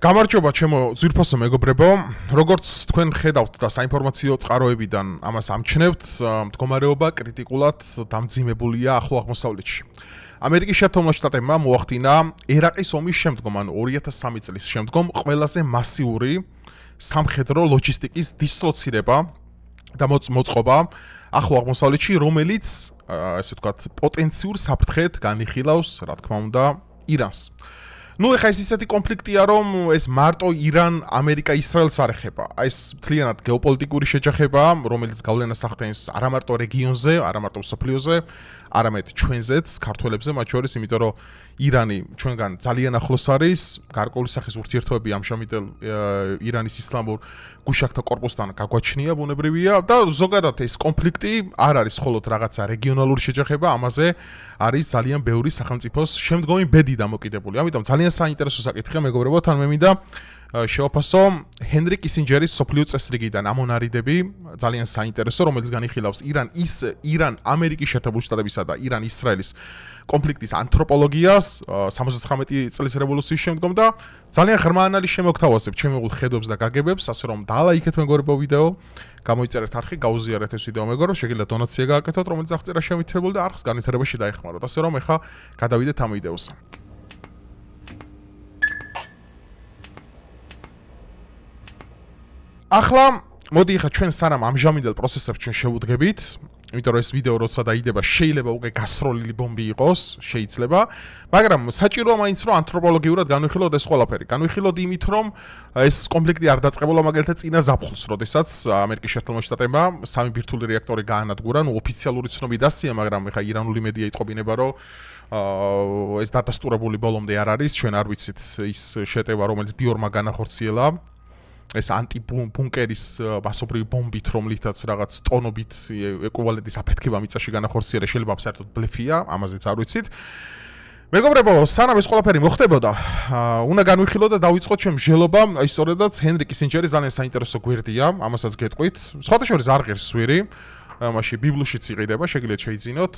გამარჯობა ჩემო ძვირფასო მეგობრებო, როგორც თქვენ ხედავთ და საინფორმაციო წყაროებიდან ამას ამჩნევთ, მდგომარეობა კრიტიკულად დამძიმებულია ახლო აღმოსავლეთში. ამერიკის შეერთებული შტატებმა მოახდინა ერაყის ომის შემდგომ, ანუ 2003 წლის შემდგომ ყველაზე მასიური სამხედრო ლოჯისტიკის დისლოცირება და მოწყობა ახლო აღმოსავლეთში, რომელიც ესე ვთქვათ, პოტენციურ საფრთხედ განიხილავს, რა თქმა უნდა, ირანს. ეხლა ეს ისეთი კონფლიქტია, რომ ეს მარტო ირან, ამერიკა, ისრაელს არ ეხება. ეს მთლიანად გეოპოლიტიკური შეჯახება, რომელიც გავლენას ახდენს არა მარტო რეგიონზე, არა მარტო მსოფლიოზე, არამედ ჩვენზეც, ქართველებზე, მათ შორის, იმიტომ რომ ირანი ჩვენგან ძალიან ახლოს არის, გარკვეული სახის ურთიერთობები ამჟამად ირანის ისლამურ გუშაქთა კორპუსთან გაგვაჩნია, ბუნებრივია და ზოგადად ეს კონფლიქტი არ არის მხოლოდ რაღაცა რეგიონალური შეჯახება, ამაზე არის ძალიან ბევრი სახელმწიფოს შემდგომი ბედი დამოკიდებული. ამიტომ ძალიან საინტერესო საკითხია, მეგობრებო, თან მე მინდა შევაფასო ჰენრი კისინჯერის სოფლიო წესრიგიდან ამონარიდები, ძალიან საინტერესო, რომელიც განიხილავს ირან ამერიკის შეერთებული შტატებისა და ირან ისრაელის კონფლიქტის ანთროპოლოგიას 79 წლის რევოლუციის შემდგომ და ძალიან ღრმა ანალიზს შემოგთავაზებ ჩემი ხედვებს და გაგებებს, ასე რომ დაალაიქეთ მეგობრებო ვიდეო, გამოიწერეთ არხი, გაუზიარეთ ეს ვიდეო მეგობრებო, შეგიძლიათ დონაცია გააკეთოთ, რომელიც აღწერა შემითრებული და არხს განვითარებაში დაეხმაროთ. ასე რომ ეხა გადავიდეთ ამ ვიდეოზე. ახლა მოდი ახლა ჩვენ სანამ ამჟამინდელ პროცესებს ჩვენ შევუდგებით, იმიტომ რომ ეს ვიდეო როცა დაიდება შეიძლება უკვე გასროლილი ბომბი იყოს, შეიძლება, მაგრამ საჭიროა მაინც რომ ანთროპოლოგიურად განვიხილოთ ეს ყველაფერი. განვიხილოთ იმით, რომ ეს კონფლიქტი არ დაწყებულა მაგალითად წინა ზაფხულს, როდესაც ამერიკის შეერთებული შტატებმა სამი ბირთვული რეაქტორი გაანადგურა, ოფიციალური ცნობი დასია, მაგრამ ახლა ირანული მედია იტყობინება, რომ ეს დადასტურებული ბოლომდე არ არის, ჩვენ არ ვიცით ის შეტევა, რომელიც ბიორმა განახორციელა. ეს ანტიბუნკერის მასობრივი ბომბით, რომლითაც რაღაც ტონობით ეკვივალენტის აფეთქება მიწაში განახორციელა, შეიძლება საერთოდ ბლეფია, ამაზეც არ ვიცით. მეგობრებო, სანამ ეს ყველაფერი მოხდებოდა, უნდა განვიხილოთ და დავიწყოთ ჩემ მსჯელობა, აი სწორედაც ჰენრი კისინჯერის ძალიან საინტერესო გვერდია, ამასაც გეტყვით. სხვათა შორის არ ღირს ვირი, მაშინ ბიბლუშიც იყიდება, შეგიძლიათ შეიძინოთ.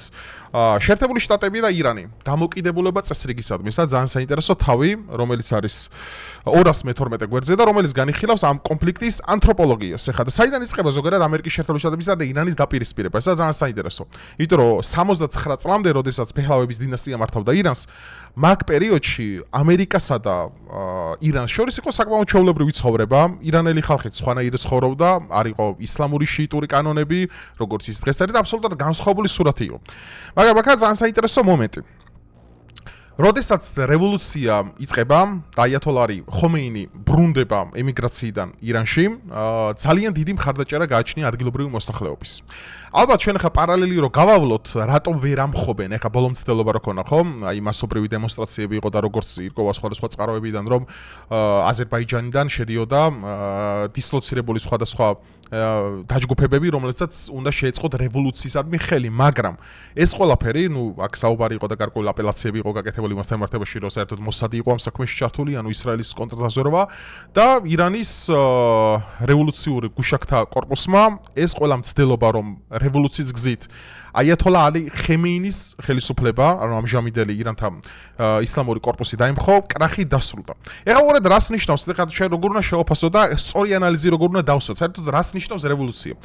შეერთებული შტატები და ირანი დამოკიდებულება წესრიგისადმი, ძალიან საინტერესო თავი, რომელიც არის 212 გვერდზე და რომელიც განიხილავს ამ კონფლიქტის ანთროპოლოგიას. ეხლა და საიდან იწყება ზოგადად ამერიკის შეერთებული შტატებისა და ირანის დაპირისპირება, ეს ძალიან საინტერესო. იმიტომ რომ 79 წლამდე, როდესაც ფეჰლავების დინასტია მართავდა ირანს, მაგ პერიოდში ამერიკასა და ირანს შორის იყო საკმაოდ ჩვეულებრივი ცხოვრება. ირანელი ხალხი სხვანაირად ცხოვრობდა, არ იყო ისლამური შიიტური კანონები, როგორც ის დღეს არის და აბსოლუტურად განსხვავებული სურათი იყო. მაგრამ აქ ძალიან საინტერესო მომენტი. როდესაც რევოლუცია იწყება და აიათოლარი ხომეინი ბრუნდება ემიგრაციიდან ირანში, ძალიან დიდი მხარდაჭერა გააჩნია ადგილობრივი მოსახლეობის. ალბათ ჩვენ ახლა პარალელი რო გავავლოთ, რატომ ვერ ამხობენ, ახლა ბოლო მცდელობა რო ქონა, ხო? აი მასობრივი დემონსტრაციები იყო და როგორც ირკვევა სხვადასხვა წყაროებიდან, რომ აზერბაიჯანიდან შედიოდა დისლოცირებული სხვადასხვა დაჯგუფებები, რომელსაც უნდა შეეწყოთ რევოლუციისადმი ხელი, მაგრამ ეს ყველაფერი, აქ საუბარი იყო და გარკვეული აპელაციები იყო გაკეთებული მასთან მიმართებაში, რომ საერთოდ მოსადი იყო ამ საქმეში ჩართული, ანუ ისრაელის კონტრდაზვერვა და ირანის რევოლუციური გუშაქთა კორპუსმა ეს ყველა მცდელობა, რომ რევოლუციის გზით აიათოლა ალი ხემეინის ხელისუფლება, ანუ ამჟამინდელი ირანთა ისლამური კორპუსი დაემხო, კრახი დასრულდა. ეხლა უბრალოდ რას ნიშნავს, ეხლა ჩვენ როგორ უნდა შევაფასოთ და სწორი ანალიზი როგორ უნდა დავსვათ, საერთოდ რას ნიშნავს რევოლუცია?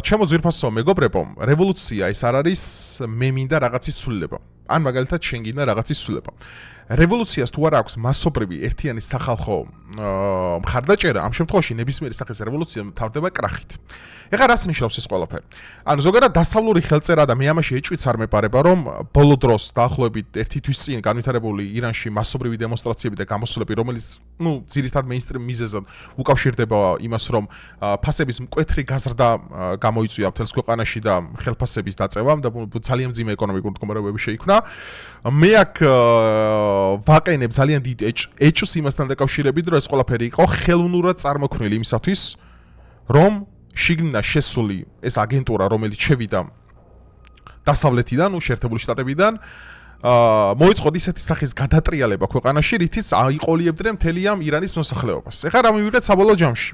ჩემო ძვირფასო მეგობრებო, რევოლუცია ეს არ არის მე მინდა რაღაცის ცვლილება. ან მაგალითად შენ გინდა რაღაცის ცვლილება. რევოლუციას თუ არ აქვს მასობრივი ერთიანი სახალხო მხარდაჭერა, ამ შემთხვევაში ნებისმიერი სახის რევოლუცია მთავრდება კრახით. ეხლა რას ნიშნავს ეს ყველაფერი? ანუ ზოგადად დასავლური ხელწერა და მე ამაში ეჭვიც არ მეპარება, რომ ბოლო დროს დაახლოებით ერთი თვის წინ განვითარებული ირანში მასობრივი დემონსტრაციები და გამოსვლები, რომელიც ძირითადად მეინსტრიმ მიზეზად უკავშირდება იმას, რომ ფასების მკვეთრი გაზრდა გამოიწვია მთელს ქვეყანაში და ხელფასების დაწევა და ძალიან მძიმე ეკონომიკური მდგომარეობები შეიქმნა. მე აქ ვაყენებ ძალიან დიდ ეჭვს იმასთან დაკავშირებით, რომ ეს ყველაფერი იყო ხელოვნურად წარმოქმნილი იმისათვის, რომ შიგნიდან შესული ეს აგენტურა, რომელიც შევიდა დასავლეთიდან, შეერთებული შტატებიდან, მოიწყო ისეთი სახის გადატრიალება ქვეყანაში, რითიც აიყოლიებდნენ მთელი ამ ირანის მოსახლეობას. ეხლა რა მივიღეთ საბოლოო ჯამში?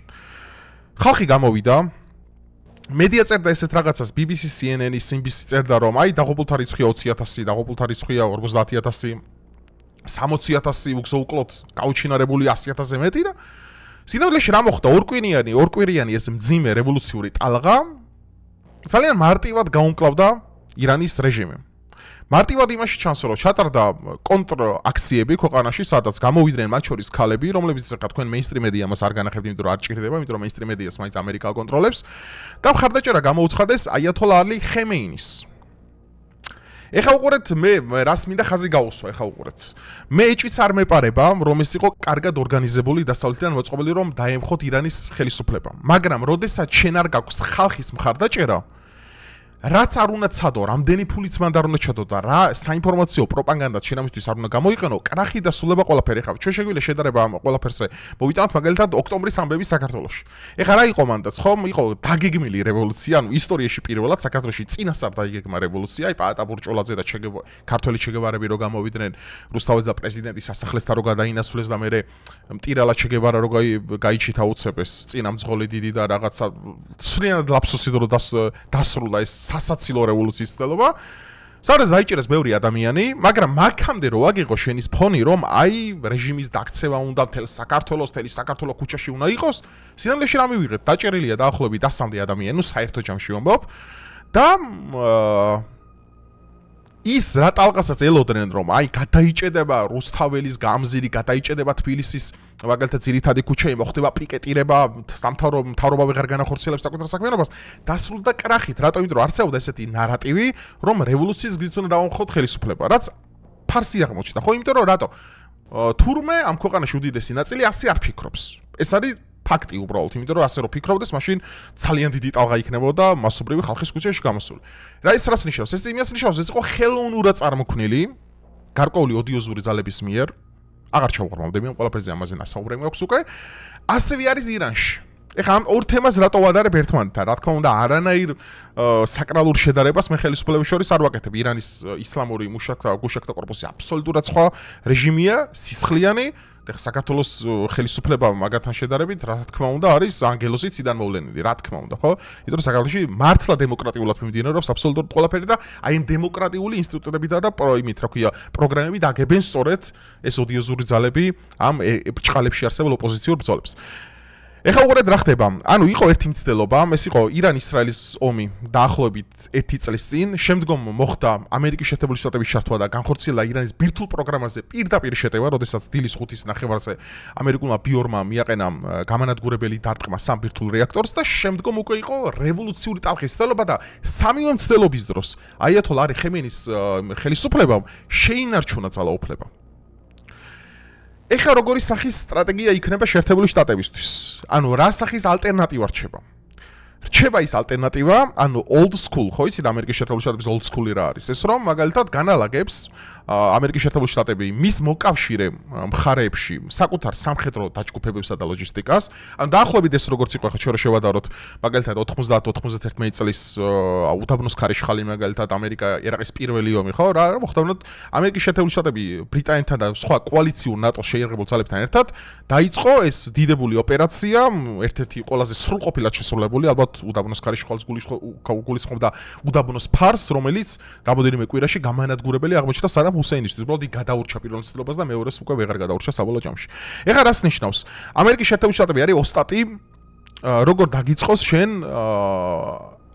ხალხი გამოვიდა, მედია წერდა ესეთ რაღაცას, BBC, CNN, CNBC წერდა, რომ აი დაღუპულთა რიცხვია 20,000, დაღუპულთა რიცხვია 50,000. 60,000 უგზოუკლოდ გაუჩინარებული 100,000-ზე მეტი და სინამდვილეში რა მოხდა? ორკვირიანი ეს მძიმე რევოლუციური ტალღა ძალიან მარტივად გაუმკლავდა ირანის რეჟიმი. მარტივად იმაში ჩანს, რომ ჩატარდა კონტრ-აქციები ქვეყანაში, სადაც გამოვიდნენ მათ შორის ქალები, რომლებიც ახლა თქვენ მეინსტრიმ მედია მას არ განახერხებთ, იმიტომ რომ არ ჭირდება, იმიტომ რომ მეინსტრიმ მედიას მაინც ამერიკა აკონტროლებს და მხარდაჭერა გამოუცხადეს აიათოლა ალი ხემეინის. ეხლა უყურეთ მე რას მინდა ხაზი გაუსვა, ეხლა უყურეთ. მე ეჭვიც არ მეპარება, რომ ეს იყო კარგად ორგანიზებული დასავლეთიდან მოწყობილი, რომ დაემხოთ ირანის ხელისუფლება. მაგრამ როდესაც შენ არ გაქვს ხალხის მხარდაჭერა, რაც არ უნდა ცადო, რამდენი ფულიც მანდ არ უნდა ჩადო და რა საინფორმაციო პროპაგანდაც შენ ამისთვის არ უნდა გამოიყენო, კრახი და სულება ყველაფერი ხავ. ჩვენ შეგვიძლია შედარება ამ ყველაფერზე. მოვიტანოთ მაგალითად ოქტომბრის ამბები საქართველოში. ეხლა რა იყო მანდაც, ხომ? იყო დაგეგმილი რევოლუცია, ანუ ისტორიაში პირველად საქართველოში წინასწარ დაიგეგმა რევოლუცია, აი პაატა ბურჭულაძე და ქართველი ჩეგევარები რო გამოვიდნენ, რუსთაველის და პრეზიდენტის სასახლესთან რო გადაინაცვლეს და მერე მტირალა ჩეგევარა რო გაიჩითა უცებეს წინა მძღოლი დიდი და რაღაცა სულიანად ლაფსოსი დრო დასრულა ეს სასაცილო რევოლუციის ცდელობა. სადაც დაიჭირეს ბევრი ადამიანი, მაგრამ მაგამდე რო აგიღო შენის ფონი, რომ აი რეჟიმის დაქცევა უნდა მთელ საქართველოს, მთელი საქართველოს ქუჩაში უნდა იყოს, სინამდვილეში რა მივიღეთ? დაჭერილია დაახლოებით 100-მდე ადამიანი, ნუ საერთო ჯამში ვამბობ და ის რა ტალღასაც ელოდნენ, რომ აი გადაიჭედება რუსთაველის გამზირი, გადაიჭედება თბილისის მაგალითად ძირითადი ქუჩები, მოხდება პიკეტირება, მთავრობა ვეღარ განახორციელებს საკუთარ საქმიანობას, დასრულდა კრახით, რატომ? იმიტომ რომ არსებობდა ესეთი ნარატივი, რომ რევოლუციის გზით უნდა დავამხოთ ხელისუფლება, რაც ფარსი აღმოჩნდა. ხო, იმიტომ რომ რატო? თურმე ამ ქვეყანაში უდიდესი ნაწილი ასე არ ფიქრობს. ეს არის ფაქტი უბრალოდ, იმიტომ რომ ასე რო ფიქრობდეს, მაშინ ძალიან დიდი ტალღა იქნებოდა მასობრივი ხალხის ქუჩაში გამოსული. რა ის რას ნიშნავს? ეს იმას ნიშნავს, ეს იყო ხელოვნურად წარმოქმნილი გარკვეული ოდიოზური ძალების მიერ. აღარ ჩავღრმავდები, ამ ყველაფერზე ამაზე ნასაუბრები მაქვს უკვე. ასევე არის ირანში. ეხლა ამ ორ თემას რატო ვადარებ ერთმანეთთან? რა თქმა უნდა, არანაირ საკრალურ შედარებას მე ხელისუფლების შორის არ ვაკეთებ. ირანის ისლამური მუშაკთა კორპუსი აბსოლუტურად სხვა რეჟიმია, სისხლიანი. ეხლა საქართველოს ხელისუფლება მაგათთან შედარებით, რა თქმა უნდა, არის ანგელოზით ციდან მოვლენილი, რა თქმა უნდა, ხო? იმიტომ რომ საქართველოში მართლა დემოკრატიულად მიმდინარეობს აბსოლუტურად ყველაფერი და აი ამ დემოკრატიული ინსტიტუტებითა და რა ქვია, პროგრამები დაგებენ სწორედ ეს ოდიოზური ძალები ამ ბრჭყალებში არსებულ ოპოზიციურ ბრძოლებს. ეხლა უყურეთ რა ხდება. ანუ იყო ერთი მცდელობა, ეს იყო ირან-ისრაელის ომი დაახლოებით 1 წლის წინ, შემდგომ მოხდა ამერიკის შეერთებული შტატების ჩართვა და განხორციელა ირანის ბირთვულ პროგრამაზე პირდაპირ შეტევა, როდესაც დილის 5-ის ნახევარზე ამერიკულმა ბიორმა მიაყენა გამანადგურებელი დარტყმა სამ ბირთვულ რეაქტორს და შემდგომ უკვე იყო რევოლუციური ტალღის ცდელობა და სამივე მცდელობის დროს აიათოლა ალი ხემეინის ხელისუფლებამ შეინარჩუნა ძალაუფლება. ეხლა როგორი სახის სტრატეგია იქნება შეერთებული შტატებისთვის? ანუ რა სახის ალტერნატივა რჩება? რჩება ის ალტერნატივა, ანუ old school, ხო იცით ამერიკის შეერთებული შტატების old school-ი რა არის? ეს რომ მაგალითად განალაგებს ამერიკის შეერთებული შტატები მის მოკავშირე მხარეებში საკუთარ სამხედრო დაჯგუფებებსა და ლოჯისტიკას. ანუ დაახლოებით ეს როგორც იყო, ხა ჩვენ შევადაროთ, მაგალითად 90-91 წლის უდაბნოს ქარიშხალი მაგალითად ამერიკა ერაყის პირველი ომი, ხო? რა მოხდა? ამერიკის შეერთებული შტატები ბრიტანეთთან და სხვა კოალიციურ ნატოს შეიარაღებულ ძალებთან ერთად დაიწყო ეს დიდებული ოპერაცია, ერთ-ერთი ყველაზე სრულყოფილად შესრულებული, ალბათ უდაბნოს ქარიშხალს გულისხმობდა უდაბნოს ფარს, რომელიც რამოდენიმე კვირაში გამანადგურებელი აღმოჩნდა სადამ ჰუსეინისთვის, უბრალოდ გადაურჩა პირველ მცდელობას და მეორეს უკვე ვეღარ გადაურჩა საბოლოო ჯამში. ეხლა რას ნიშნავს? ამერიკის შეერთებული შტატები არის ოსტატი, როგორ დაგიწყოს შენ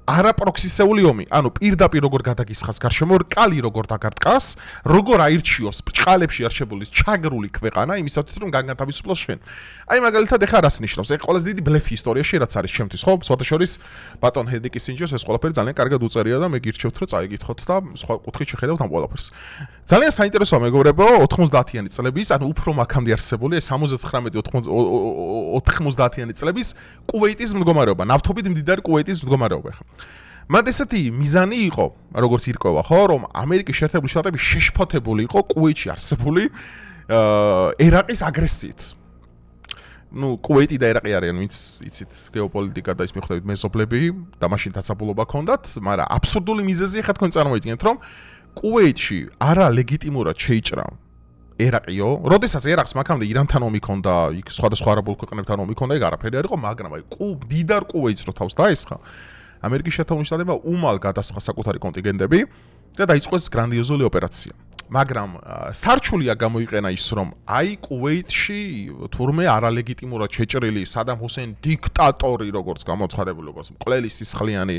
არაპროქსისეული ომი, ანუ პირდაპირ როგორ გადაგისხას გარშემო, რკალი როგორ დაგარტყას, როგორ აირჩიოს ბრჭყალებში არჩებული ჩაგრული ქვეყანა იმისათვის, რომ განთავისუფლოს შენ. აი მაგალითად ეხლა რას ნიშნავს? ეს ყველაზე დიდი ბლეფი ისტორიაში რაც არის ჩემთვის, ხო? სხვადასხვა ბატონ ჰენრი კისინჯერს ეს ყველაფერი ძალიან კარგად უწერია და მე გირჩევთ, რომ წაიგითხოთ და სხვა კუთხით შეხედავთ ამ ყველაფერს. ძალიან საინტერესოა მეგობრებო, 90-იანი წლების, ანუ უფრო მაქამდე არსებული 79-90-იანი წლების კუვეიტის მდგომარეობა, ნავთობით მდიდარი კუვეიტის მდგომარეობა ხა. მან ესეთი მიზანი იყო, როგორც ირკვევა, ხო, რომ ამერიკის შეერთებული შტატები შეშფოთებული იყო კუვეიტში არსებული ერაყის აგრესიით. ნუ კუვეიტი და ერაყი არიან, ვინც იცით გეოპოლიტიკა და ის მიხვდებით მეზობლები და მაშინ დაწაბულობა ჰქონდათ, მაგრამ აბსურდული მიზეზია ხა თქვენ წარმოიდგინეთ, რომ კუვეიტში არა ლეგიტიმურად შეიჭრა ერაყიო, როდესაც ერაყს მაქამდე ირანთან ომი ჰქონდა, იქ სხვადასხვა არაბულ ქვეყნებთან ომი ჰქონდა, ეგ არაფერი არ იყო, მაგრამ აი დიდარ კუვეიტს რო თავს დაესხა, ამერიკის შეერთებული შტატებმა უმალ გადასხა საკუთარი კონტინგენტები და დაიწყო ეს გრანდიოზული ოპერაცია. მაგრამ სარჩულია გამოიყენა ის რომ აი კუვეითში თურმე არალეგიტიმურად შეჭრილი სადამ ჰუსეინ დიქტატორი როგორც გამოცხადებული როგორც მკვლელი სისხლიანი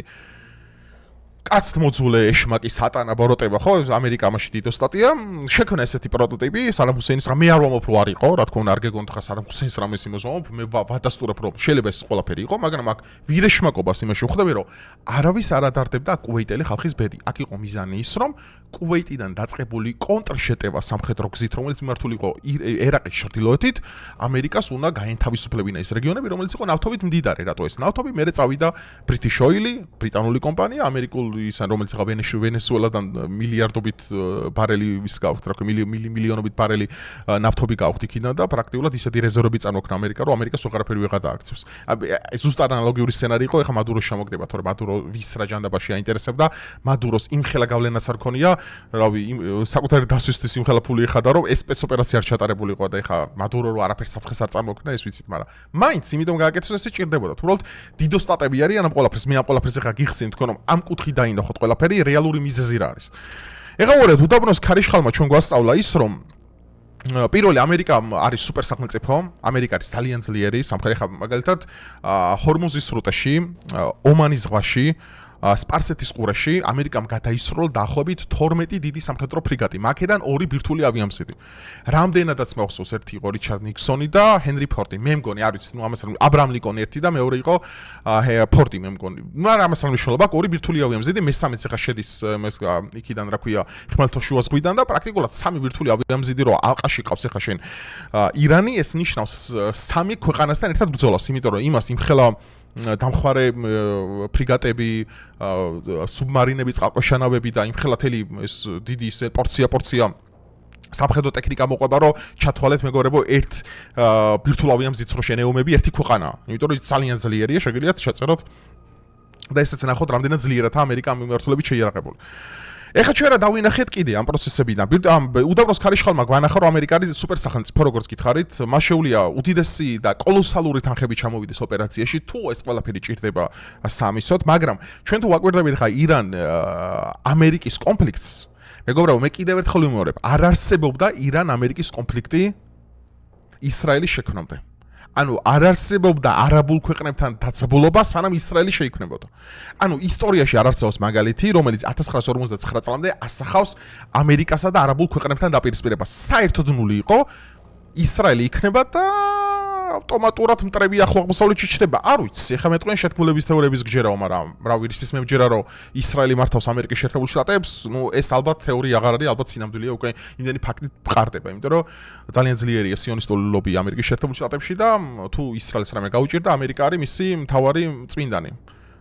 კაცთ მოძულე ეშმაკი სატანა ბოროტება ხო ამერიკა ამაში დიდო სტატია შექმნა ესეთი პროტოტიპი სადამ ჰუსეინის რა მე არ ვამობ რო არ იყო რა თქმა უნდა არ გეგონთ ხა სადამ ჰუსეინს რამეს იმოზომობ მე ვადასტურებ რომ შეიძლება ეს ყველაფერი იყო მაგრამ აქ ვირეშმაკობას იმაში ვხვდები რომ არავის არ ადარდებდა კუვეიტელი ხალხის ბედი აქ იყო მიზანი ის რომ კუვეიტიდან დაწყებული კონტრშეტევა სამხედრო გზით რომელიც მიმართული იყო ერაყის ჩრდილოეთით ამერიკას უნდა გაენთავისუფლებინა ეს რეგიონები რომელიც იყო ნავთობით მდიდარი რატო ეს ნავთობი მერე წავიდა British Oil ბრიტანული კომპანია ამერიკული ისა რომელიც ხა ვენესუელადან მილიარდობით ბარელი ვის გააქვთ რა მილიონობით ბარელი ნავთობი გააქვთ იქიდან და პრაქტიკულად ისეთი რეზერვები წარმოქმნა ამერიკა რომ ამერიკას უღარაფერი ვეღარ დააქცევს ეს ზუსტად ანალოგიური სცენარი იყო ეხა მადუროს შემოგდება თორე მადურო ვის რა ჯანდაბაში აინტერესებდა მადუროს იმხელა გავლენაც არ ქონია რავი საკუთარი დასვისთვის იმხელა ფული ეხადა რომ ეს სპეცოპერაცია არ ჩატარებულიყო და ეხა მადურო რო არაფერს საფრთხეს არ წარმოქმნა ეს ვიცით მაგრამ მაინც იმიტომ გააკეთეს ესე ჭირდებოდა თუმცა დიდო სტატები არიან ამ ყველაფერს მე ამ ყველაფერს ეხა გიხსენ თქვენ რომ ამ კუთხით დაინახოთ ყველაფერი რეალური მიზეზი რა არის ეხა უბრალოდ უდაბნოს ქარიშხალმა ჩვენ გვასწავლა ის რომ პირველი ამერიკა არის სუპერ სახელმწიფო ამერიკა არის ძალიან ძლიერი სამხრეთ ეხა მაგალითად ჰორმუზის სრუტეში ომანის ზღვაში სპარსეთის ყურეში ამერიკამ გადაისროლა დაახლოებით 12 დიდი სამხედრო ფრიგატი მაკედან 2 ბირთვული ავიამზიდი რამდენადაც მახსოვს ერთი იყო რიჩარდ ნიქსონი და ჰენრი ფორდი მე მგონი არ ვიცი ნუ ამას აბრაამ ლინკონი ერთი და მეორე იყო ფორდი მე მგონი მაგრამ ამას არ მნიშვნელობა 2 ბირთვული ავიამზიდი მესამეც ახლა შედის იქიდან რა ქვია ხმელთაშუა ზღვიდან და პრაქტიკულად 3 ბირთვული ავიამზიდი რო ალყაში ყავს ახლა შენ ირანი ეს ნიშნავს 3 ქვეყანასთან ერთად ბრძოლას იმიტომ რომ იმას იმხელა დამხმარე ფრიგატები, სუბმარინები, წყალქვეშანავები და იმხელა თელი ეს დიდი ეს პორცია სამხედრო ტექნიკა მოყვება რომ ჩათვალეთ მეგობრებო ერთ ბირთვულ ავიამზიდს რო შენეომები ერთი ქვეყანაა. იმიტომ რომ ის ძალიან ძლიერია, შეგიძლიათ შეწეროთ და ესეც ნახოთ რამდენად ძლიერადაა ამერიკა ამ მიმართულებით შეიარაღებული. ეხლა ჩვენ რა დავინახეთ კიდე ამ პროცესებიდან. უდაბნოს ქარიშხალმა გვანახა რომ ამერიკა არის სუპერ სახელმწიფო როგორც გითხარით, მას შეუძლია უდიდესი და კოლოსალური თანხები ჩამოვიდეს ოპერაციაში, თუ ეს ყველაფერი ჭირდება სამისოთ, მაგრამ ჩვენ თუ ვაკვირდებით ხა ირან ამერიკის კონფლიქტს, მეგობრებო, მე კიდევ ერთხელ ვიმეორებ, არ არსებობდა ირან ამერიკის კონფლიქტი ისრაელის შექმნამდე. ანუ არ არსებობდა არაბულ ქვეყნებთან დაცაბულობა, სანამ ისრაელი შეიქმნებოდა. ანუ ისტორიაში არ არსებობს მაგალითი, რომელიც 1959 წლამდე ასახავს ამერიკასა და არაბულ ქვეყნებთან დაპირისპირებას. საერთოდ ნული იყო, ისრაელი იქნება და ავტომატურად მტრები ახლო აღმოსავლეთში ჩნდება. არ ვიცი, ეხლა მეტყვენ შეთქმულების თეორიების გჯერაო, მაგრამ რა ვიცის მე მჯერა რომ ისრაელი მართავს ამერიკის შეერთებულ შტატებს, ნუ ეს ალბათ თეორია აღარ არის, ალბათ სინამდვილეა, უკვე იმდენი ფაქტი მყარდება, იმიტომ რომ ძალიან ძლიერია სიონისტული ლობი ამერიკის შეერთებულ შტატებში და თუ ისრაელს რამე გაუჭირდა, ამერიკა არის მისი მთავარი წმინდანი.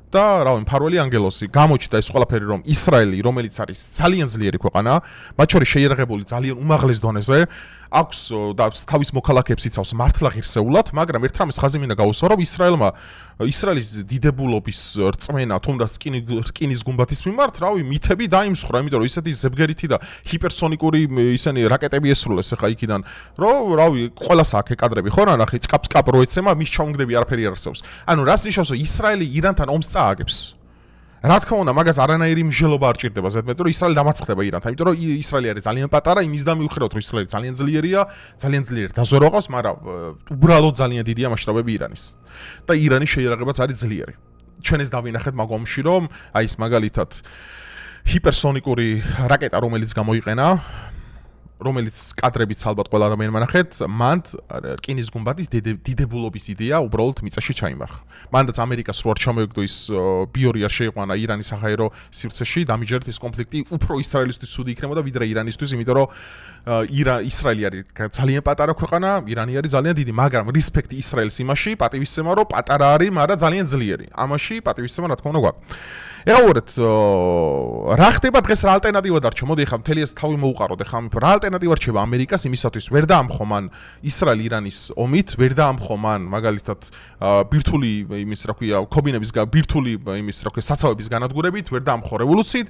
და რავი, მფარველი ანგელოსი გამოჩნდა ეს ყველაფერი რომ ისრაელი, რომელიც არის ძალიან ძლიერი ქვეყანა, მათ შორის შეიარაღებული ძალიან უმაღლეს დონეზე, აქვს და თავის მოქალაქეებს იცავს მართლა ღირსეულად, მაგრამ ერთ რამეს ხაზი მინდა გაუსვა, რომ ისრაელის დიდებულობის რწმენა, თუნდაც რკინის გუმბათის მიმართ, რავი, მითები დაიმსხვრა, იმიტომ რომ ისეთი ზებგერითი და ჰიპერსონიკური ისენი რაკეტები ესრულეს ახლა იქიდან, რომ რავი, ყველას აქ ეკადრები ხო რა ნახე, წკაპ რო ეცემა, მის ჩაუნგდები არაფერი არ არსებობს. ანუ რას ნიშნავს, რომ ისრაელი ირანთან ომს წააგებს? რა თქმა უნდა, მაგას არანაირი მსჯელობა არ ჭირდება ზედმეტ, რომ ისრაელი დამარცხდება ირანთან, იმიტომ რომ ისრაელი არის ძალიან პატარა, იმის და მიუხედავად რომ ისრაელი ძალიან ძლიერია, ძალიან ძლიერი დაზვერვა ყავს, მაგრამ უბრალოდ ძალიან დიდია მასშტაბები ირანის. და ირანის შეიარაღებაც არის ძლიერი. ჩვენ ეს დავინახეთ მაგომში, რომ აი ეს მაგალითად ჰიპერსონიკური რაკეტა, რომელიც გამოიყენა, რომელიც კადრებიც ალბათ ყველა ადამიანმა ნახეთ, მანდ რკინის გუმბათის დიდებულობის იდეა უბრალოდ მიწაში ჩაიმარხა. მანდაც ამერიკას რო არ ჩამოეგდო ის ბიორი არ შეიყვანა ირანის საჰაერო სივრცეში, დამიჯერეთ ეს კონფლიქტი უფრო ისრაელისთვის ცუდი იქნებოდა ვიდრე ირანისთვის, იმიტომ რომ ისრაელი არის ძალიან პატარა ქვეყანა, ირანი არის ძალიან დიდი, მაგრამ რესპექტი ისრაელს იმაში, პატივისცემა რომ პატარა არის, მაგრამ ძალიან ძლიერი. ამაში პატივისცემა რა თქმა უნდა გვაქვს. ეხლა უბრალოდ რა ხდება დღეს რა ალტერნატივა დარჩა? მოდი ეხლა მთელი ეს თავი მოუყაროთ. ეხლა რა ალტერნატივა რჩება ამერიკას იმისათვის ვერ დაამხო მან ისრაელ-ირანის ომით, ვერ დაამხო მან მაგალითად ბირთვული იმის რა ქვია ქობინების ბირთვული იმის რა ქვია საცავების განადგურებით, ვერ დაამხო რევოლუციით.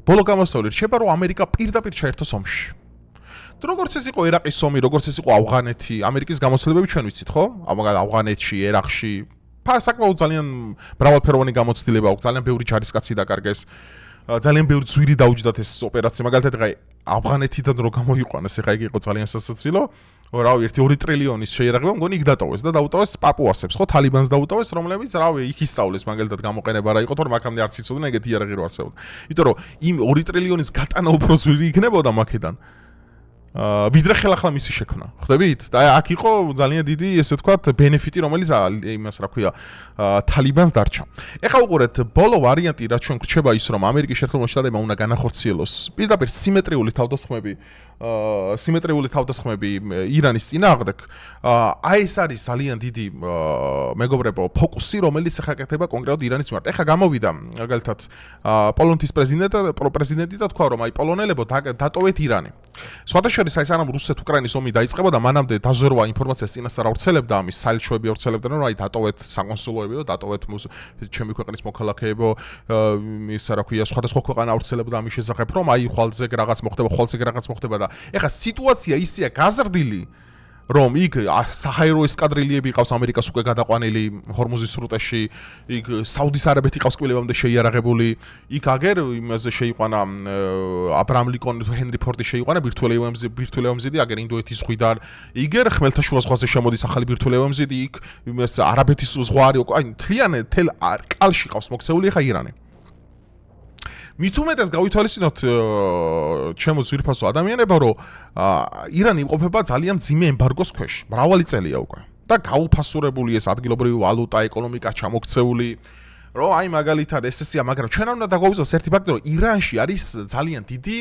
ბოლო გამოსავალი რჩება რომ ამერიკა პირდაპირ ჩაერთოს ომში. როგორც ეს იყო ერაყის ომი, როგორც ეს იყო ავღანეთი, ამერიკის გამოცდილებები ჩვენ ვიცით, ხო? ავღანეთში, ერაყში საკმაოდ ძალიან მრავალფეროვანი გამოცდილება აქვს, ძალიან ბევრი ჯარისკაცი დაკარგეს. ძალიან ბევრი ძვირი დაუჯდათ ეს ოპერაცია, მაგალითად აი ავღანეთიდან რო გამოიყვანეს, ეხა იგი იყო ძალიან სასაცილო. რავი 1-2 ტრილიონის შეიარაღება მგონი იქ დატოვეს და დაუტოვეს პაპუასებს, ხო, თალიბანს დაუტოვეს, რომლებიც რავი იქ ისწავლეს მაგალითად გამოყენება რა იყო, თორემ აქამდე არც იცოდნენ ეგეთი იარაღი რო არსებობდა. იმიტომ რომ იმ 2 ტრილიონის გატანა უფრო ძვირი იქნებოდა მაქედან. ვიდრე ხელახლა მისი შექმნა. ხვდებით? და აქ იყო ძალიან დიდი, ესე ვთქვათ, ბენეფიტი, რომელიც იმას რა ქვია, თალიბანს დარჩა. ეხლა უყურეთ, ბოლო ვარიანტი, რაც ჩვენ გვრჩება ის, რომ ამერიკის შეერთებულ შტატებმა უნდა განახორციელოს პირდაპირ სიმეტრიული თავდასხმები ირანის წინააღმდეგ. აი ეს არის ძალიან დიდი მეგობრებო ფოკუსი, რომელიც ახლა ეკეთება კონკრეტულად ირანის მიმართ. ეხლა გამოვიდა, მაგალითად, პოლონეთის პრეზიდენტი და თქვა, რომ აი პოლონელებო დატოვეთ ირანი. სხვადასხვა აი სანამ რუსეთ-უკრაინის ომი დაიწყებოდა, მანამდე დაზვერვა ინფორმაციას წინასწარ ავრცელებდა, ამის საელჩოები ავრცელებდნენ, რომ აი დატოვეთ საკონსულოებიო, დატოვეთ ჩემი ქვეყნის მოქალაქეებო, ისა რა ქვია, სხვადასხვა ქვეყანა ავრცელებდა ამის შესახებ, რომ აი ხვალზე რაღაც მოხდება და ეხლა სიტუაცია ისეა გაზრდილი, რომ იქ საჰაერო ესკადრილიები ყავს ამერიკას უკვე გადაყვანილი ჰორმუზის სრუტეში, იქ საუდის არაბეთი ყავს კბილებამდე შეიარაღებული, იქ აგერ იმაზე შეიყვანა აბრაამ ლინკოლნი, ჰენრი ფორდი შეიყვანა ბირთვული ომზიდი, აგერ ინდოეთის ზღვიდან, იგერ ხმელთაშუა ზღვაზე შემოდის ახალი ბირთვული ომზიდი, იქ იმას არაბეთის ზღვა არის, აი მთლიანად თელ კალში ყავს მოქცეული ხა ირანი. მით უმეტეს გავითვალისწინოთ ჩემო ძვირფასო ადამიანებო, რომ ირანი იმყოფება ძალიან მძიმე ემბარგოს ქვეშ, მრავალი წელია უკვე. და გაუფასურებული ეს ადგილობრივი ვალუტა, ეკონომიკა ჩამოქცეული, რომ აი მაგალითად ესეა, მაგრამ ჩვენ არ უნდა დაგვაუწყოს ერთი ფაქტი, რომ ირანში არის ძალიან დიდი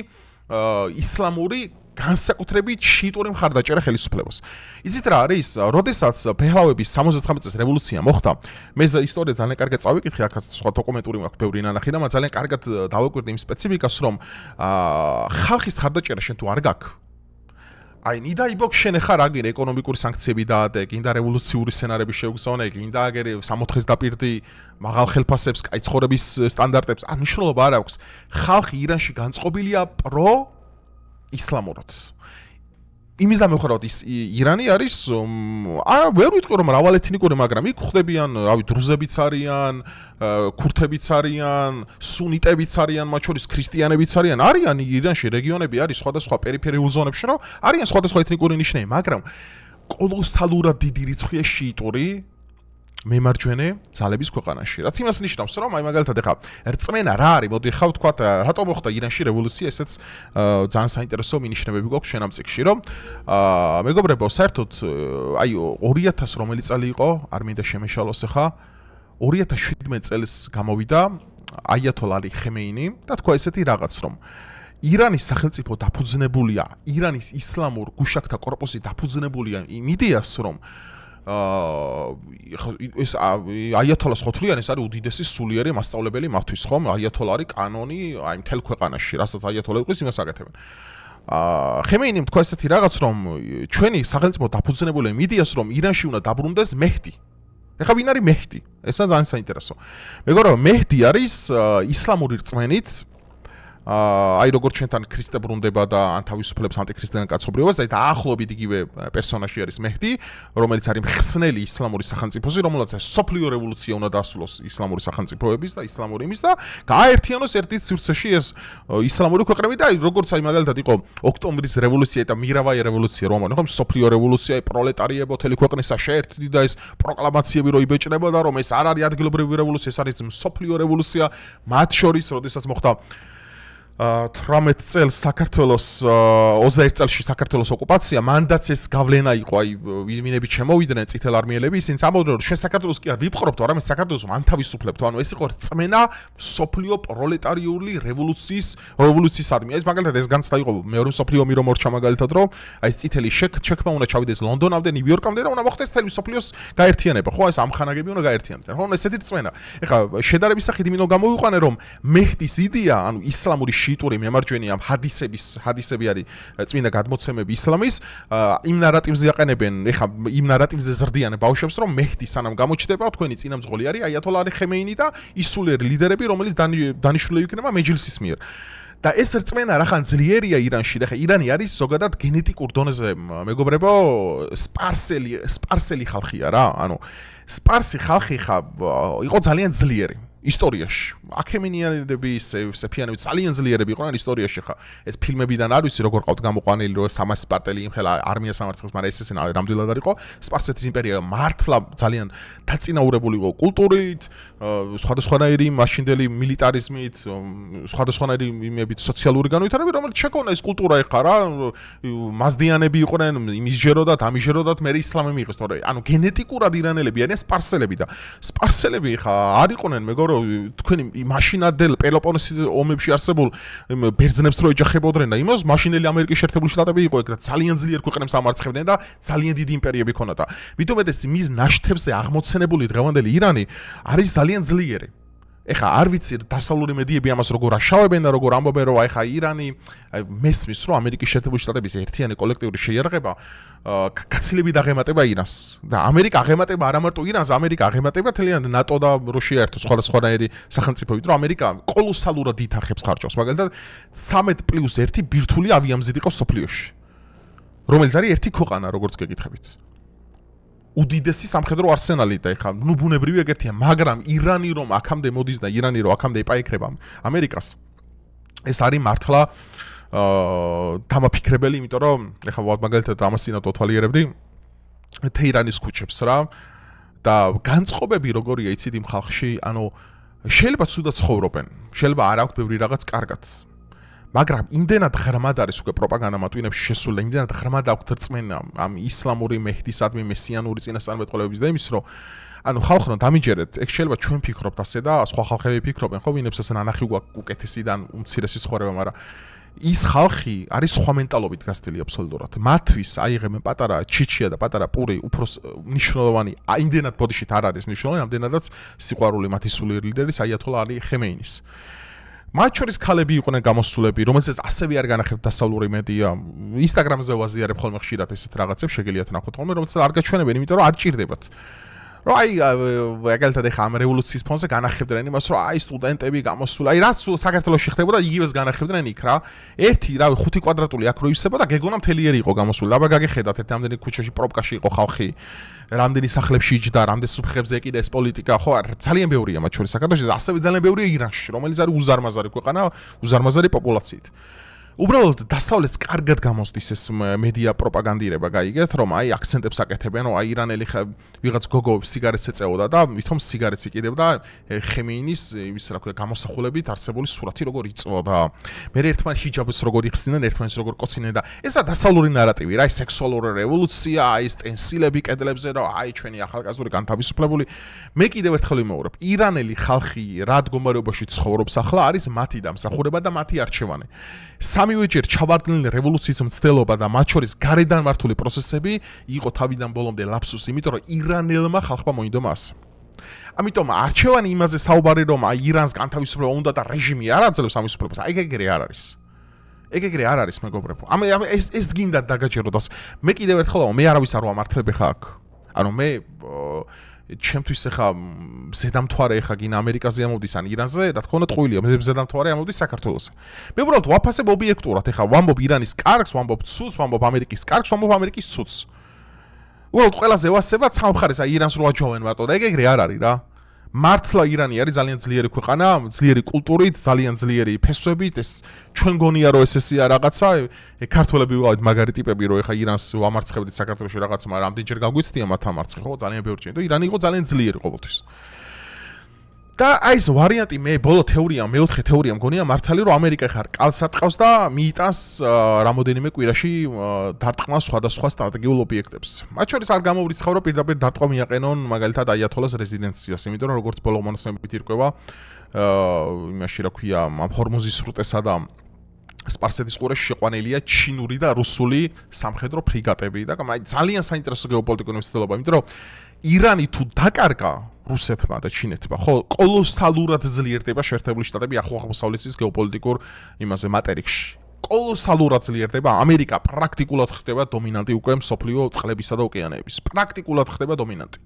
ისლამური განსაკუთრებით შიიტური მხარდაჭერა ხელისუფლებას. იცით რა არის? როდესაც ფეჰლავების 79 წლის რევოლუცია მოხდა, მე ისტორია ძალიან კარგად წავიკითხე, აქაც სხვა დოკუმენტური მაქვს ბევრი ნანახი და ძალიან კარგად დავაკვირდი იმ სპეციფიკას, რომ ხალხის მხარდაჭერა შენ თუ არ გაქვს, აი ნიდა იბოქ შენ ხარ აგერ ეკონომიკური სანქციები დაადე, კიდე რევოლუციური სცენარები შეუგზავნე, კიდე აგერ სამოთხეს დაპირდი მაღალ ხელფასებს, კაი ცხოვრების სტანდარტებს, ან მნიშვნელობა არ აქვს. ხალხი ირანში განწყობილია ისლამურად. იმის დამეხმარებლად ირანი არის, ვერ ვიტყვი რომ მრავალეთნიკური, მაგრამ იქ ხვდებიან, რავი, დრუზებიც არიან, ქურთებიც არიან, სუნიტებიც არიან, მათ შორის ქრისტიანებიც არიან ირანში რეგიონები არის სხვადასხვა პერიფერიულ ზონებში, რომ არიან სხვადასხვა ეთნიკური ნიშნები, მაგრამ კოლოსალურად დიდი რიცხვია შიიტური მემარჯვენე ძალების ქვეყანაში. რაც იმას ნიშნავს, რომ აი მაგალითად ეხა რწმენა რა არის, მოდი ხავ თქვა, რატომ მოხდა ირანში რევოლუცია, ესეც ძალიან საინტერესო მინიშნებები გვაქვს შენ ამ წიგნში, რომ მეგობრებო, საერთოდ აი 2000 რომელი წელი იყო, არ მინდა შემეშალოს ეხა, 2017 წელს გამოვიდა აიათოლა ალი ხემეინი და თქვა ესეთი რაღაც, რომ ირანის სახელმწიფო დაფუძნებულია, ირანის ისლამურ გუშაკთა კორპუსი დაფუძნებულია იმ იდეას, რომ ეს აიათოლას ხოთლიან, ეს არის უდიდესი სულიერი მასწავლებელი მათთვის, ხომ? აიათოლა არის კანონი აი მთელ ქვეყანაში, რასაც აიათოლა იყოს, იმას აკეთებენ. ხემეინიმ თქვა ესეთი რაღაც, რომ ჩვენი სახელმწიფო დაფუძნებულია იმ იდეას, რომ ირანში უნდა დაბრუნდეს მეჰდი. ეხლა ვინ არის მეჰდი? ესა ძალიან საინტერესო. მეგობრებო, მეჰდი არის ისლამური რწმენით, აი როგორც ჩვენთან ქრისტე ბრუნდება და ან თავისუფლებს ანტიქრისტიან კაცობრიობას, აი დაახლოებით იგივე პერსონაჟი არის მეჰდი, რომელიც არის მხსნელი ისლამური სახელმწიფოზე, რომელსაც სოფლიო რევოლუცია უნდა დასრულოს ისლამური სახელმწიფოების და ისლამური იმის და გააერთიანოს ერთი სივრცეში ეს ისლამური ქვეყნები და აი როგორც აი მაგალითად იყო ოქტომბრის რევოლუცია და მირავაი რევოლუცია რომ ამბობენ, ხო, სოფლიო რევოლუცია, პროლეტარიებო მთელი ქვეყნისა შეერთდი და ეს პროკლამაციები რო იბეჭდებოდა, რომ ეს არ არის ადგილობრივი რევოლუცია, ეს არის სოფლიო რევოლუცია, მათ შორის, როდესაც მოხდა 18 წელს საქართველოს 21 წელში საქართველოს ოკუპაცია, მანდაც ეს გავლენა იყო, აი ვინები შემოვიდნენ წითელ არმიელები, ისინი ამბობდნენ, რომ შენ საქართველოს კი არ ვიპყრობთ, არამედ საქართველოს ანთავისუფლებთ, ანუ ეს იყო რწმენა სოფლიო პროლეტარიული რევოლუციისადმი. ეს მაგალითად ეს განცდა იყო მეორე სოფლიო ომი რომ მორჩა მაგალითად, რომ აი ეს წითელი შექმნა უნდა ჩავიდეს ლონდონამდე, ნიუ-იორკამდე და უნდა მოხდეს მთელი სოფლიოს გაერთიანება, ხო, ეს ამხანაგები უნდა გაერთიანდნენ, ხო, ესეთი რწმენა. ეხლა შედარების სახით იმით გამოვიყვანე, რომ მეჰდის იდეა, ანუ ისლამური შიიტური მემარჯვენე ამ ჰადისები არის წმინდა გადმოცემები ისლამის, იმ ნარატივზე აყენებენ, ეხა იმ ნარატივზე ზრდიან ბავშვებს, რომ მეჰდი სანამ გამოჩნდება, თქვენი წინამძღოლი არის აიათოლა ალი ხემეინი და ისულიერი ლიდერები, რომელიც დანიშნულები იქნება მეჯლისის მიერ. და ეს რწმენა რახან ძლიერია ირანში, და ხა ირანი არის ზოგადად გენეტიკურ დონეზე, მეგობრებო, სპარსელი ხალხია რა, ანუ სპარსი ხალხი ხა იყო ძალიან ძლიერი. ისტორიაში. აქემინიანები, სეფიანები ძალიან ძლიერები იყვნენ ისტორიაში ხა. ეს ფილმებიდან არ ვიცი როგორ ყავთ გამოყვანილი, რომ სამას სპარტელი იმხელა არმიას ამარცხეს, მაგრამ ეს ესე ნამდვილად არ იყო. სპარსეთის იმპერია მართლა ძალიან დაწინაურებული იყო კულტურით, სხვადასხვანაირი მაშინდელი მილიტარიზმით, სხვადასხვანაირი იმებით, სოციალური განვითარებით, რომელიც შეკონა ეს კულტურა ეხა რა, მაზდიანები იყვნენ, იმისჯეროდათ, ამისჯეროდათ, მე ისლამი მიიღეს, თორე ანუ გენეტიკურად ირანელები არიან სპარსელები და სპარსელები ხა არ იყვნენ მეგორო თქვენი მაშინადელ პელოპონესის ომებში არსებულ ბერძნებს რო ეჯახებოდნენ და იმას მაშინელი ამერიკის შეერთებული შტატები იყო ეგ და ძალიან ძლიერ ქვეყნებს ამარცხებდნენ და ძალიან დიდი იმპერიები ქონდა და მithumetes მის ნაშთებზე აღმოცენებული დღევანდელი ირანი არის ძალიან ძლიერი. ეხა არ ვიცი დასავლური მედიები ამას როგორ აშავებენ და როგორ ამბობენ რომ ეხა ირანი მესმის რომ ამერიკის შეერთებული შტატების ერთიანი კოლექტიური შეიარაღება გაცილებით აღემატება ირანს და ამერიკა აღემატება არა მარტო ირანს, ამერიკა აღემატება თელიანად ნატო და რუსია ერთო სხვადასხვანაირი სახელმწიფოებით, რომ ამერიკა კოლოსალურად ითარხებს ხარჯავს, მაგალითად 13+1 ბირთვული ავიამზით იყო სოფლიოში, რომელიც არის ერთი ქვეყანა, როგორც გეკითხებით. უდიდესი სამხედრო არსენალი და ეხა ნუ ბუნებრივი ეგერთია, მაგრამ ირანი რომ აქამდე მოდის და ირანი რომ აქამდე ეპაიქრება ამერიკას, ეს არის მართლა დამაფიქრებელი, იმიტომ რომ ეხა მაგალითად ამას წინათ უთვალიერებდი თეირანის ქუჩებს რა და განწყობები როგორია იცით იმ ხალხში, ანუ შეიძლება ცუდად ცხოვრობენ, შეიძლება არ აქვთ ბევრი რაღაც კარგად. მაგრამ იმდენად ღრმად არის უკვე პროპაგანდა მატვინებში შესული, იმდენად ღრმად აქვთ რწმენა ამ ისლამური მეჰდისადმი მესიანური წინასწარმეტყველების და იმის, რომ ანუ ხალხო დამიჯერეთ, ეგ შეიძლება ჩვენ ფიქრობთ ასე და სხვა ხალხები ფიქრობენ, ხო, ვინებს ასე ნანახი უკეთესი და უმცირესი ცხოვრება, მაგრამ ის ხალხი არის სხვა მენტალობით გასტილი აბსოლუტურად. მათთვის აიღებენ პატარა ჩიჩია და პატარა პური უფრო მნიშვნელოვანი, იმდენად ბოდიშით არ არის მნიშვნელოვანი, ამდენადაც სიყვარული მათი სულიერი ლიდერის აიათოლა ალი ხემეინის. მათ შორის ქალები იყვნენ გამოსულები, რომელსაც ასევე არ განახებთ დასავლური მედია. ინსტაგრამზე ვაზიარებ ხოლმე ხშირად ესეთ რაღაცებს, შეგიძლიათ ნახოთ ხოლმე, რომელსაც არ გაჩვენებენ, იმიტომ რომ არ ჭირდებათ. რომ აი მაგალითად ეხა ამ რევოლუციის ფონზე განახებდნენ იმას, რომ აი სტუდენტები გამოსულა, აი რაც საქართველოში ხდებოდა, იგივეს განახებდნენ იქ რა. ერთი რავი 5 კვადრატული აქ რო ივსებოდა, გეგონა მთელიერი იყო გამოსული. აბა გაგეხედათ, ერთ ამდენი ქუჩაში პროპკაში იყო ხალხი. რამდენი სახლებში იჯდა, რამდენი სუფხებზე ეკიდა ეს პოლიტიკა, ხო, ძალიან ბევრია მათ შორის საქართველოში და ასევე ძალიან ბევრია ირანში, რომელიც არის უზარმაზარი ქვეყანა, უზარმაზარი პოპულაციით. უბრალოდ დასავლეთს კარგად გამოსდის ეს მედია პროპაგანდირება, გაიგეთ, რომ აი აქცენტებს აკეთებენ, რომ აი ირანელი ვიღაც გოგო სიგარეტს ეწეოდა და ვითომ სიგარეტს იკიდებდა ხემეინის იმის რა ქვია გამოსახულებით არსებული სურათი როგორ იწვოდა. მე ერთმანეთს ჰიჯაბს როგორ იხსნიან, ერთმანეთს როგორ კოცინեն და ესა დასავლური ნარატივი რა, ეს სექსუალური რევოლუცია, აი ეს ტენსილები კედლებზე, რომ აი ჩვენი ახალგაზრდული განთავისუფლებული. მე კიდევ ერთხელ ვიმეორებ, ირანელი ხალხი რა მდგომარეობაში ცხოვრობს ახლა არის მათი დამსახურება და მათი არჩევანი. სამივეჯერ ჩავარდნილი რევოლუციის მცდელობა და მათ შორის გარედან მართული პროცესები იყო თავიდან ბოლომდე ლაფსუსი, იმიტომ რომ ირანელმა ხალხმა მოინდომა ასე. ამიტომ არჩევანი იმაზე საუბარი რომ აი ირანს განთავისუფლება უნდა და რეჟიმი არ აძლევს ამის უფლებას, აი ეგრე არ არის. ეგრე არ არის მეგობრებო. ეს გინდა დაგაჯეროთ. მე კიდევ ერთხელ მე არავის არ ვამართლებ ხა აქ. ანუ მე ჩემთვის ახლა ზედამთვარე ახლა გინ ამერიკაზე ამოვდის ან ირანზე, რა თქმა უნდა ტყუილია, მე ზედამთვარე ამოვდის საქართველოს. მე უბრალოდ ვაფასებ ობიექტურად, ახლა ვამბობ ირანის კარგს, ვამბობ ცუდს, ვამბობ ამერიკის კარგს, ვამბობ ამერიკის ცუდს. უბრალოდ ყველაზე ვასებად სამხარეს აი ირანს რო აჯოვენ მარტო და ეგრე არ არის რა. მართლა ირანი არის ძალიან ძლიერი ქვეყანა, ძლიერი კულტურით, ძალიან ძლიერი ფესვებით, ეს ჩვენ გონია რომ ესეა რაღაცა, ქართველები ვიყავით მაგარი ტიპები, რომ ეხა ირანს ვამარცხებდით საქართველოში რაღაც, მაგრამ ამდენჯერ გაგვიცდია მათ ამარცხი, ხო, ძალიან ბევრი და ირანი იყო ძალიან ძლიერი ყოველთვის. და აი ეს ვარიანტი მე ბოლო თეორია, მეოთხე თეორია მგონია მართალი რომ ამერიკა ხარ კალს ატყავს და მიიტანს რამოდენიმე კვირაში დარტყმას სხვადასხვა სტრატეგიულ ობიექტებს. მათ შორის არ გამოვრიცხავ რომ პირდაპირ დარტყმა მიაყენონ მაგალითად აიათოლას რეზიდენციას, იმიტომ რომ როგორც ბოლო მონაცემებით ირკვევა იმაში რა ქვია ამ ჰორმუზის სრუტესა და სპარსეთის ყურეში შეყვანილია ჩინური და რუსული სამხედრო ფრიგატები და აი ძალიან საინტერესო გეოპოლიტიკური მცდელობა, იმიტომ რომ ირანი თუ დაკარგა რუსეთმა და ჩინეთმა, ხო, კოლოსალურად ძლიერდება შეერთებული შტატები ახლო აღმოსავლეთის გეოპოლიტიკურ იმაზე მატერიკში. კოლოსალურად ძლიერდება, ამერიკა პრაქტიკულად ხდება დომინანტი უკვე მსოფლიო წყლებისა და ოკეანეების. პრაქტიკულად ხდება დომინანტი.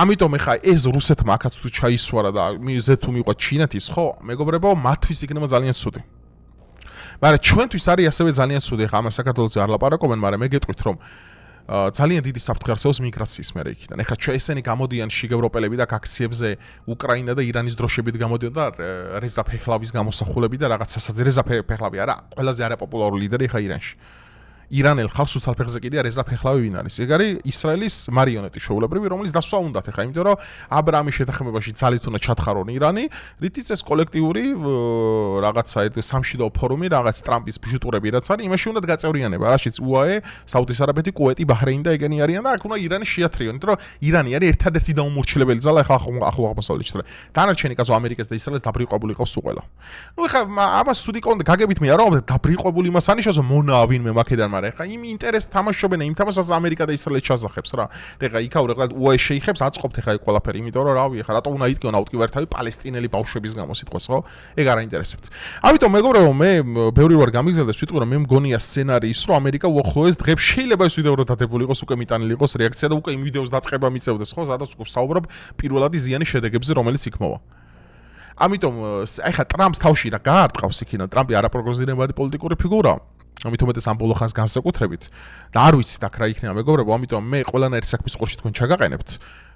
ამიტომ ეხა ეს რუსეთმა აქაც თუ ჩაისვარა და ზე თუ მიყვა ჩინეთის, ხო, მეგობრებო, მათთვის იქნება ძალიან ცუდი. მაგრამ ჩვენთვის არის ასევე ძალიან ცუდი, ეხა ამას საქართველოს არ ლაპარაკობენ, მაგრამ მე გეტყვით რომ ძალიან დიდი საფრთხე არსებობს მიგრაციის მერე იქიდან. ეხლა ესენი გამოდიან შიგევროპელები და აქციებზე უკრაინა და ირანის დროშებით გამოდიან და რეზა ფეხლავის გამოსახულები და რაღაც სასაძე რეზა ფეხლავი არა, ყველაზე არაპოპულარული ლიდერი ეხლა ირანში. ირანელ ხალხს უცალფეხზე კიდია რეზა ფეხლავი ვინ არის? ეგ არის ისრაელის მარიონეტი შეულებრივი, რომელიც დასვა უნდათ ეხლა, იმიტომ რომ აბრაამის შეთანხმებაში ძალით უნდა ჩათხარონ ირანი, რითიც ეს კოლექტიური რაღაცა სამშვიდობო ფორუმი, რაღაც ტრამპის ბჟუტურები რაც არის, იმაში უნდა გაწევრიანება, რაშიც უაე, საუდის არაბეთი, კუვეტი, ბაჰრეინი და ეგენი არიან და აქ უნდა ირანი შეათრიონ, იმიტომ რომ ირანი არის ერთადერთი დაუმორჩილებელი ძალა ეხლა ახლო აღმოსავლეთში. დანარჩენი კაცო ამერიკას და ისრაელს დაბრიყვებული ყავს უყველა. ნუ ეხლა ამას სუდი კონტე გაგებით მე არა, დაბრიყვებული იმას ანიშნავს, რომ მონაა ვინმე მაქედან ეხა იმ ინტერესს თამაშობენ იმ თამაშს ამერიკა და ისრაელი ჩაზახებს რა. ეხა იქაურ ეხლა უაე შეიხებს აწყობთ ეხა ეს ყველაფერი, იმიტომ რომ რავი ეხა რატო უნდა იტკიონ აუტკივერთავი პალესტინელი ბავშვების გამო სიტყვას ხო? ეგ არ აინტერესებთ. ამიტომ მეგობრებო მე ბევრი ვარ გამიგზელდეს ვიტყვი რომ მე მგონია სცენარი ის რომ ამერიკა უახლოეს დღებს შეიძლება ეს ვიდეო რო დადებული იყოს უკვე მიტანილი იყოს რეაქცია და უკვე იმ ვიდეოს დაწყება მიწევდეს ხო? სადაც უკვე საუბრობ პირველადი ზიანი შედეგებზე რომელიც იქ მოვა. ამიტომ ეხა ტრამპს თავში რა გაარტყავს იქიდან ტრამპი არაპროგნოზირებადი პოლიტიკური ფიგურაა. ამიტომ ეს ამ ბოლო ხანს განსაკუთრებით და არ ვიცით აქ რა იქნება მეგობრებო, ამიტომ მე ყველანაირი საქმის ყურში თქვენ ჩაგაყენებთ.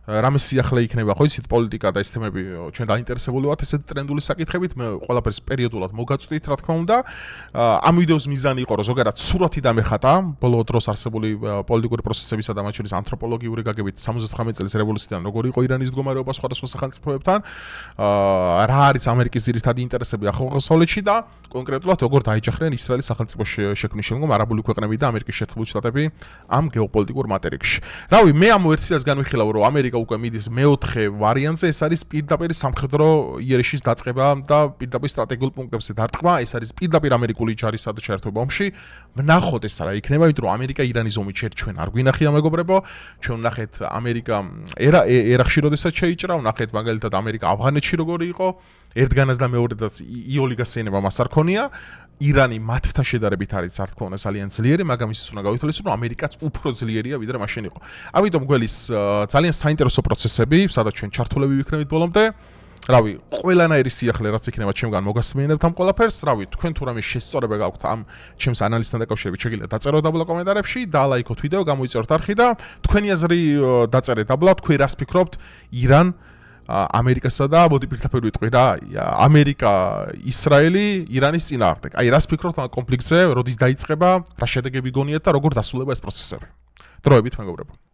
რამე სიახლე იქნება ხო იცით პოლიტიკა და ეს თემები ჩვენ დაინტერესებული ვართ ესეთ ტრენდული საკითხებით, მე ყველაფერს პერიოდულად მოგაწვდით რა თქმა უნდა. ამ ვიდეოს მიზანი იყო რომ ზოგადად სურათი დამეხატა ბოლო დროს არსებული პოლიტიკური პროცესებისა და მათ შორის ანთროპოლოგიური გაგებით 79 წლის რევოლუციიდან როგორი იყო ირანის მდგომარეობა სხვადასხვა სახელმწიფოებთან, რა არის ამერიკის ძირითადი ინტერესები ახლო აღმოსავლეთში და კონკრეტულად როგორ დაიჯახნენ ისრაელის სახელმწიფოს შექმნის შემდგომ არაბული ქვეყნები და ამერიკის შეერთებული შტატები ამ გეოპოლიტიკურ მატერიკში. რავი, მე ამ ვერსიას განვიხილავ რომ ამერიკა უკვე მიდის მეოთხე ვარიანტზე, ეს არის პირდაპირ სამხედრო იერიშის დაწყება და პირდაპირ სტრატეგიულ პუნქტებზე დარტყმა, ეს არის პირდაპირ ამერიკული ჯარისა და შეერთებულ ომში. ვნახოთ ეს რა იქნება, იმიტომ რომ ამერიკა ირანის ომით ჩვენ არ გვინახია მეგობრებო, ჩვენ ვნახეთ ამერიკა ერახში როდესაც შეიჭრა, ვნახეთ მაგალითად ამერიკა ავღანეთში როგორი იყო, ერთგანაც და მეორედაც იოლიგას ენება მას არ ქონია. ირანი მათთან შედარებით არის რა თქმა უნდა ძალიან ძლიერი, მაგრამ ის უნდა გავითვალისწინოთ, რომ ამერიკაც უფრო ძლიერია ვიდრე მაშინ იყო. ამიტომ გველის ძალიან საინტერესო პროცესები, სადაც ჩვენ ჩართულები ვიქნებით ბოლომდე. რავი, ყველანაირი სიახლე რაც იქნება ჩემგან მოგასმენებთ ამ ყველაფერს, რავი, თქვენ თუ რამე შესწორება გაქვთ ამ ჩემს ანალიზთან დაკავშირებით, შეგიძლიათ დაწეროთ დაბლა კომენტარებში, დალაიქოთ ვიდეო, გამოიწეროთ არხი და თქვენი აზრი დაწერეთ დაბლა, თქვენ რას ფიქრობთ ირან ამერიკასა და მოდი პირდაპირ ვიტყვი რა, ამერიკა, ისრაელი, ირანის წინააღმდეგ. აი, რას ფიქრობთ ამ კონფლიქტზე, როდის დაიწყება, რა შედეგები გონიათ და როგორ დასრულდება ეს პროცესები. დროებით მეგობრებო.